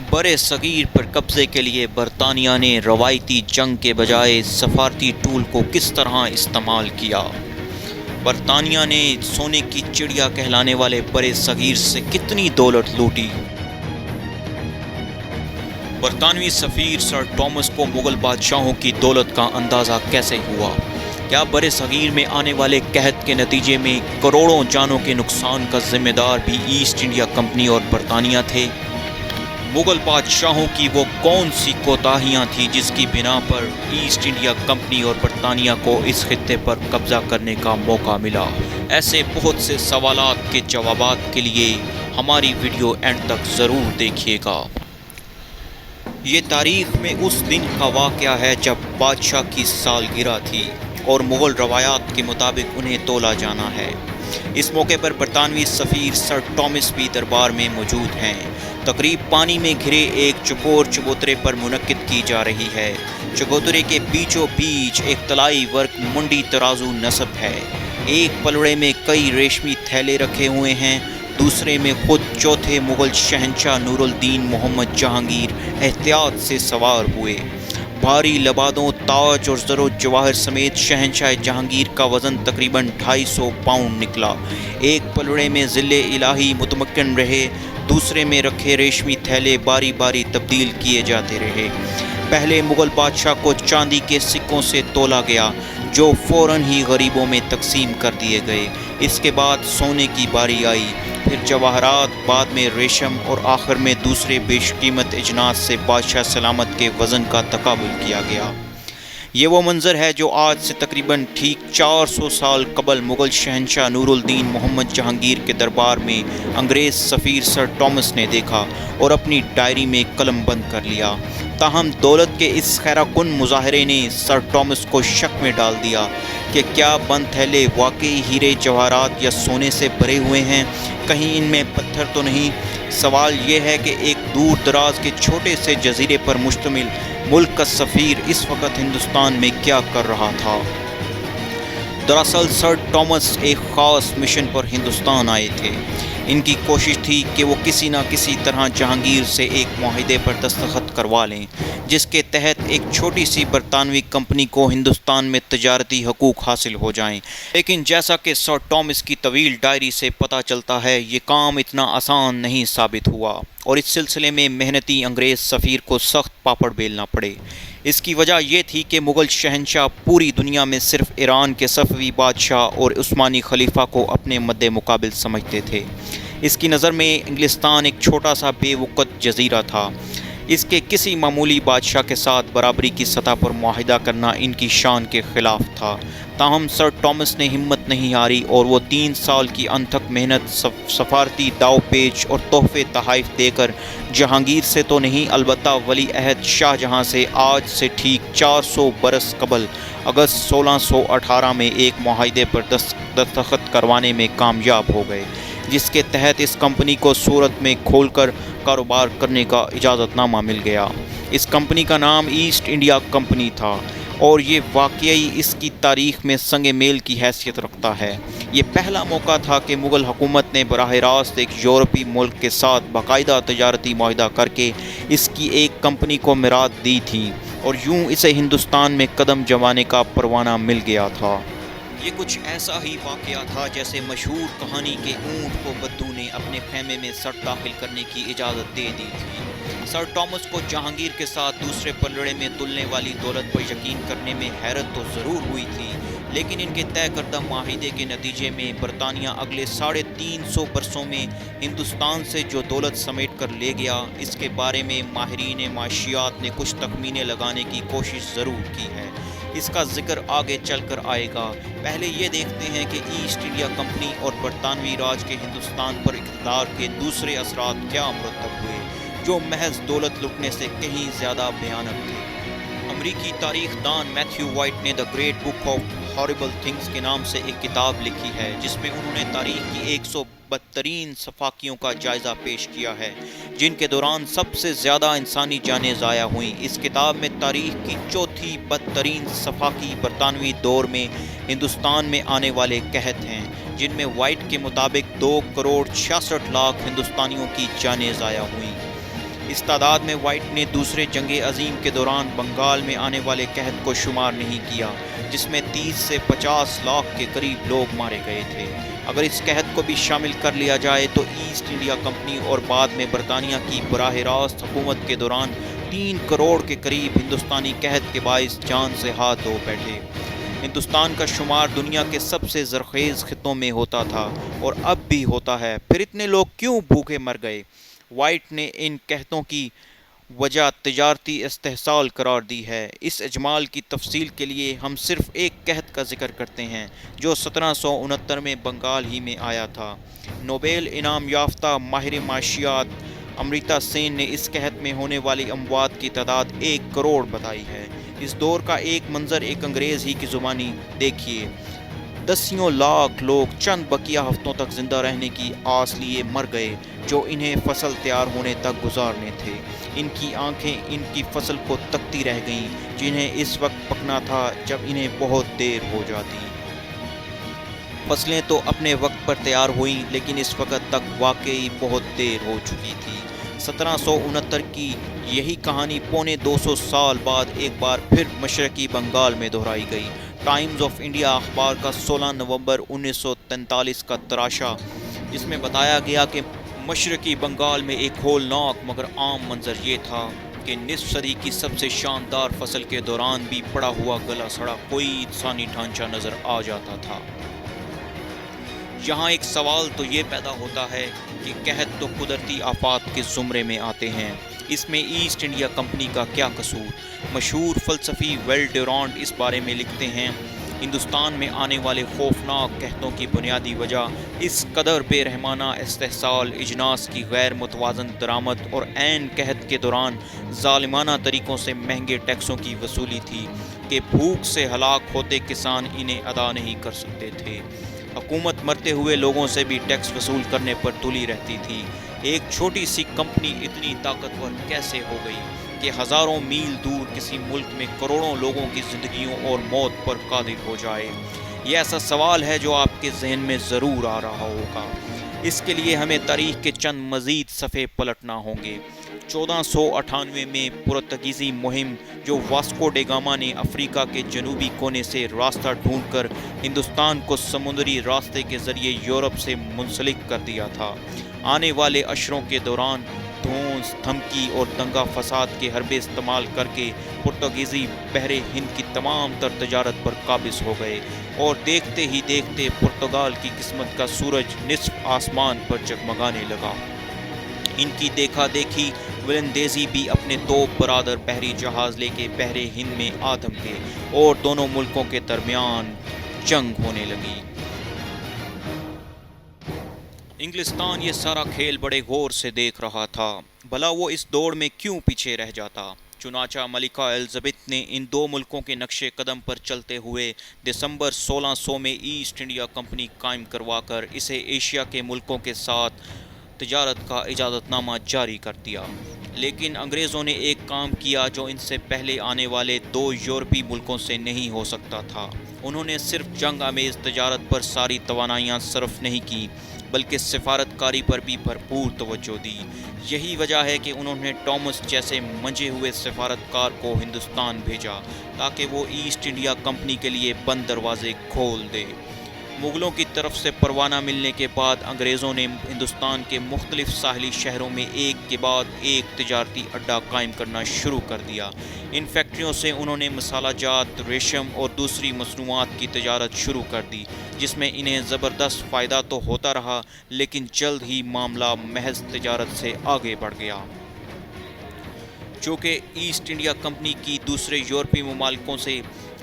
برِ صغیر پر قبضے کے لیے برطانیہ نے روایتی جنگ کے بجائے سفارتی ٹول کو کس طرح استعمال کیا؟ برطانیہ نے سونے کی چڑیا کہلانے والے برِ صغیر سے کتنی دولت لوٹی؟ برطانوی سفیر سر ٹامس کو مغل بادشاہوں کی دولت کا اندازہ کیسے ہوا؟ کیا برِ صغیر میں آنے والے قحط کے نتیجے میں کروڑوں جانوں کے نقصان کا ذمہ دار بھی ایسٹ انڈیا کمپنی اور برطانیہ تھے؟ مغل بادشاہوں کی وہ کون سی کوتاہیاں تھیں جس کی بنا پر ایسٹ انڈیا کمپنی اور برطانیہ کو اس خطے پر قبضہ کرنے کا موقع ملا؟ ایسے بہت سے سوالات کے جوابات کے لیے ہماری ویڈیو اینڈ تک ضرور دیکھیے گا۔ یہ تاریخ میں اس دن کا واقعہ ہے جب بادشاہ کی سالگرہ تھی اور مغل روایات کے مطابق انہیں تولا جانا ہے۔ اس موقع پر برطانوی سفیر سر ٹامس بھی دربار میں موجود ہیں۔ تقریب پانی میں گھرے ایک چکور چبوترے پر منعقد کی جا رہی ہے۔ چبوترے کے بیچوں بیچ ایک طلائی ورق منڈی ترازو نصب ہے۔ ایک پلڑے میں کئی ریشمی تھیلے رکھے ہوئے ہیں، دوسرے میں خود چوتھے مغل شہنشاہ نور الدین محمد جہانگیر احتیاط سے سوار ہوئے۔ بھاری لبادوں، تاج اور زر و جواہر سمیت شہنشاہ جہانگیر کا وزن تقریباً 250 پاؤنڈ نکلا۔ ایک پلڑے میں ذل الہی متمکن رہے، دوسرے میں رکھے ریشمی تھیلے باری باری تبدیل کیے جاتے رہے۔ پہلے مغل بادشاہ کو چاندی کے سکوں سے تولا گیا جو فوراً ہی غریبوں میں تقسیم کر دیے گئے۔ اس کے بعد سونے کی باری آئی، پھر جواہرات، بعد میں ریشم اور آخر میں دوسرے بیش قیمت اجناس سے بادشاہ سلامت کے وزن کا تقابل کیا گیا۔ یہ وہ منظر ہے جو آج سے تقریباً ٹھیک 400 سال قبل مغل شہنشاہ نور الدین محمد جہانگیر کے دربار میں انگریز سفیر سر ٹامس نے دیکھا اور اپنی ڈائری میں قلم بند کر لیا۔ تاہم دولت کے اس خیرہ کن مظاہرے نے سر ٹامس کو شک میں ڈال دیا کہ کیا بند تھیلے واقعی ہیرے جواہرات یا سونے سے بھرے ہوئے ہیں، کہیں ان میں پتھر تو نہیں؟ سوال یہ ہے کہ ایک دور دراز کے چھوٹے سے جزیرے پر مشتمل ملک کا سفیر اس وقت ہندوستان میں کیا کر رہا تھا؟ دراصل سر ٹامس ایک خاص مشن پر ہندوستان آئے تھے۔ ان کی کوشش تھی کہ وہ کسی نہ کسی طرح جہانگیر سے ایک معاہدے پر دستخط کروا لیں جس کے تحت ایک چھوٹی سی برطانوی کمپنی کو ہندوستان میں تجارتی حقوق حاصل ہو جائیں۔ لیکن جیسا کہ سر ٹامس کی طویل ڈائری سے پتہ چلتا ہے، یہ کام اتنا آسان نہیں ثابت ہوا اور اس سلسلے میں محنتی انگریز سفیر کو سخت پاپڑ بیلنا پڑے۔ اس کی وجہ یہ تھی کہ مغل شہنشاہ پوری دنیا میں صرف ایران کے صفوی بادشاہ اور عثمانی خلیفہ کو اپنے مد مقابل سمجھتے تھے۔ اس کی نظر میں انگلستان ایک چھوٹا سا بے وقت جزیرہ تھا۔ اس کے کسی معمولی بادشاہ کے ساتھ برابری کی سطح پر معاہدہ کرنا ان کی شان کے خلاف تھا۔ تاہم سر ٹامس نے ہمت نہیں ہاری اور وہ 3 سال کی انتھک محنت، سفارتی داؤ پیچ اور تحفے تحائف دے کر جہانگیر سے تو نہیں، البتہ ولی عہد شاہ جہاں سے آج سے ٹھیک 400 برس قبل اگست 1618 میں ایک معاہدے پر دستخط کروانے میں کامیاب ہو گئے، جس کے تحت اس کمپنی کو صورت میں کھول کر کاروبار کرنے کا اجازت نامہ مل گیا۔ اس کمپنی کا نام ایسٹ انڈیا کمپنی تھا اور یہ واقعی اس کی تاریخ میں سنگ میل کی حیثیت رکھتا ہے۔ یہ پہلا موقع تھا کہ مغل حکومت نے براہ راست ایک یورپی ملک کے ساتھ باقاعدہ تجارتی معاہدہ کر کے اس کی ایک کمپنی کو میراث دی تھی اور یوں اسے ہندوستان میں قدم جمانے کا پروانہ مل گیا تھا۔ یہ کچھ ایسا ہی واقعہ تھا جیسے مشہور کہانی کے اونٹ کو بدو نے اپنے خیمے میں سر داخل کرنے کی اجازت دے دی تھی۔ سر ٹامس کو جہانگیر کے ساتھ دوسرے پلڑے میں تلنے والی دولت پر یقین کرنے میں حیرت تو ضرور ہوئی تھی، لیکن ان کے طے کردہ معاہدے کے نتیجے میں برطانیہ اگلے 350 برسوں میں ہندوستان سے جو دولت سمیٹ کر لے گیا، اس کے بارے میں ماہرین معاشیات نے کچھ تخمینے لگانے کی کوشش ضرور کی ہے۔ اس کا ذکر آگے چل کر آئے گا۔ پہلے یہ دیکھتے ہیں کہ ایسٹ انڈیا کمپنی اور برطانوی راج کے ہندوستان پر اقتدار کے دوسرے اثرات کیا مرتب ہوئے، جو محض دولت لوٹنے سے کہیں زیادہ بھیانک تھے۔ امریکی تاریخ دان میتھیو وائٹ نے the great book of herbal things کے نام سے ایک کتاب لکھی ہے، جس میں انہوں نے تاریخ کی 132 صفاقیوں کا جائزہ پیش کیا ہے جن کے دوران سب سے زیادہ انسانی جانیں ضائع ہوئیں۔ اس کتاب میں تاریخ کی چوتھی بدترین صفاقی برطانوی دور میں ہندوستان میں آنے والے قحط ہیں، جن میں وائٹ کے مطابق 2 کروڑ 66 لاکھ ہندوستانیوں کی جانیں ضائع ہوئیں۔ اس تعداد میں وائٹ نے دوسرے جنگ عظیم کے دوران بنگال میں آنے والے قحط کو شمار نہیں کیا، جس میں 30 سے 50 لاکھ کے قریب لوگ مارے گئے تھے۔ اگر اس قحط کو بھی شامل کر لیا جائے تو ایسٹ انڈیا کمپنی اور بعد میں برطانیہ کی براہ راست حکومت کے دوران 3 کروڑ کے قریب ہندوستانی قحط کے باعث جان سے ہاتھ دھو بیٹھے۔ ہندوستان کا شمار دنیا کے سب سے زرخیز خطوں میں ہوتا تھا اور اب بھی ہوتا ہے، پھر اتنے لوگ کیوں بھوکے مر گئے؟ وائٹ نے ان قحطوں کی وجہ تجارتی استحصال قرار دی ہے۔ اس اجمال کی تفصیل کے لیے ہم صرف ایک قحط کا ذکر کرتے ہیں جو 1769 میں بنگال ہی میں آیا تھا۔ نوبیل انعام یافتہ ماہر معاشیات امریتا سین نے اس قحط میں ہونے والی اموات کی تعداد 1 کروڑ بتائی ہے۔ اس دور کا ایک منظر ایک انگریز ہی کی زبانی دیکھیے۔ دسیوں لاکھ لوگ چند بقیہ ہفتوں تک زندہ رہنے کی آس لیے مر گئے جو انہیں فصل تیار ہونے تک گزارنے تھے۔ ان کی آنکھیں ان کی فصل کو تکتی رہ گئیں جنہیں اس وقت پکنا تھا جب انہیں بہت دیر ہو جاتی۔ فصلیں تو اپنے وقت پر تیار ہوئیں لیکن اس وقت تک واقعی بہت دیر ہو چکی تھی۔ 1769 کی یہی کہانی پونے 200 سال بعد ایک بار پھر مشرقی بنگال میں دہرائی گئی۔ ٹائمز آف انڈیا اخبار کا 16 نومبر 1943 کا تراشا، جس میں بتایا گیا کہ مشرقی بنگال میں ایک ہولناک مگر عام منظر یہ تھا کہ نصف صدی کی سب سے شاندار فصل کے دوران بھی پڑا ہوا گلا سڑا کوئی انسانی ڈھانچہ نظر آ جاتا تھا۔ یہاں ایک سوال تو یہ پیدا ہوتا ہے کہ قحط تو قدرتی آفات کے زمرے میں آتے ہیں، اس میں ایسٹ انڈیا کمپنی کا کیا قصور؟ مشہور فلسفی ویل ڈیورانٹ اس بارے میں لکھتے ہیں، ہندوستان میں آنے والے خوفناک قحطوں کی بنیادی وجہ اس قدر بے رحمانہ استحصال، اجناس کی غیر متوازن درآمد اور عین قحط کے دوران ظالمانہ طریقوں سے مہنگے ٹیکسوں کی وصولی تھی کہ بھوک سے ہلاک ہوتے کسان انہیں ادا نہیں کر سکتے تھے۔ حکومت مرتے ہوئے لوگوں سے بھی ٹیکس وصول کرنے پر تلی رہتی تھی۔ ایک چھوٹی سی کمپنی اتنی طاقتور کیسے ہو گئی کہ ہزاروں میل دور کسی ملک میں کروڑوں لوگوں کی زندگیوں اور موت پر قادر ہو جائے؟ یہ ایسا سوال ہے جو آپ کے ذہن میں ضرور آ رہا ہوگا۔ اس کے لیے ہمیں تاریخ کے چند مزید صفحے پلٹنا ہوں گے۔ 1498 میں پرتگیزی مہم جو واسکو ڈے گاما نے افریقہ کے جنوبی کونے سے راستہ ڈھونڈ کر ہندوستان کو سمندری راستے کے ذریعے یورپ سے منسلک کر دیا تھا، آنے والے عشروں کے دوران دھونس، دھمکی اور دنگا فساد کے حربے استعمال کر کے پرتگیزی بحر ہند کی تمام تر تجارت پر قابض ہو گئے اور دیکھتے ہی دیکھتے پرتگال کی قسمت کا سورج نصف آسمان پر جگمگانے لگا۔ ان کی دیکھا دیکھی ولندیزی بھی اپنے دو برادر بحری جہاز لے کے بحر ہند میں آ دھمکے اور دونوں ملکوں کے درمیان جنگ ہونے لگی۔ انگلستان یہ سارا کھیل بڑے غور سے دیکھ رہا تھا، بھلا وہ اس دوڑ میں کیوں پیچھے رہ جاتا؟ چنانچہ ملکہ الزبتھ نے ان دو ملکوں کے نقش قدم پر چلتے ہوئے دسمبر 1600 میں ایسٹ انڈیا کمپنی قائم کروا کر اسے ایشیا کے ملکوں کے ساتھ تجارت کا اجازت نامہ جاری کر دیا۔ لیکن انگریزوں نے ایک کام کیا جو ان سے پہلے آنے والے دو یورپی ملکوں سے نہیں ہو سکتا تھا۔ انہوں نے صرف جنگ آمیز تجارت پر ساری توانائیاں صرف نہیں کی بلکہ سفارت کاری پر بھی بھرپور توجہ دی۔ یہی وجہ ہے کہ انہوں نے ٹامس جیسے منجے ہوئے سفارتکار کو ہندوستان بھیجا تاکہ وہ ایسٹ انڈیا کمپنی کے لیے بند دروازے کھول دے۔ مغلوں کی طرف سے پروانہ ملنے کے بعد انگریزوں نے ہندوستان کے مختلف ساحلی شہروں میں ایک کے بعد ایک تجارتی اڈہ قائم کرنا شروع کر دیا۔ ان فیکٹریوں سے انہوں نے مسالہ جات، ریشم اور دوسری مصنوعات کی تجارت شروع کر دی، جس میں انہیں زبردست فائدہ تو ہوتا رہا لیکن جلد ہی معاملہ محض تجارت سے آگے بڑھ گیا۔ چونکہ ایسٹ انڈیا کمپنی کی دوسرے یورپی ممالکوں سے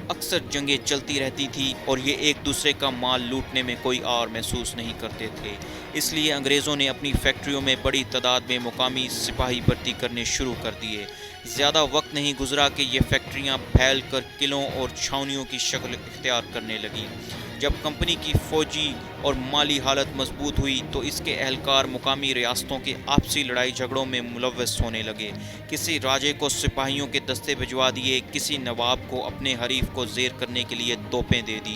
اکثر جنگیں چلتی رہتی تھی اور یہ ایک دوسرے کا مال لوٹنے میں کوئی آر محسوس نہیں کرتے تھے، اس لیے انگریزوں نے اپنی فیکٹریوں میں بڑی تعداد میں مقامی سپاہی بھرتی کرنے شروع کر دیے۔ زیادہ وقت نہیں گزرا کہ یہ فیکٹریاں پھیل کر قلعوں اور چھاؤنیوں کی شکل اختیار کرنے لگیں۔ جب کمپنی کی فوجی اور مالی حالت مضبوط ہوئی تو اس کے اہلکار مقامی ریاستوں کے آپسی لڑائی جھگڑوں میں ملوث ہونے لگے۔ کسی راجے کو سپاہیوں کے دستے بھجوا دیے، کسی نواب کو اپنے حریف کو زیر کرنے کے لیے توپیں دے دی۔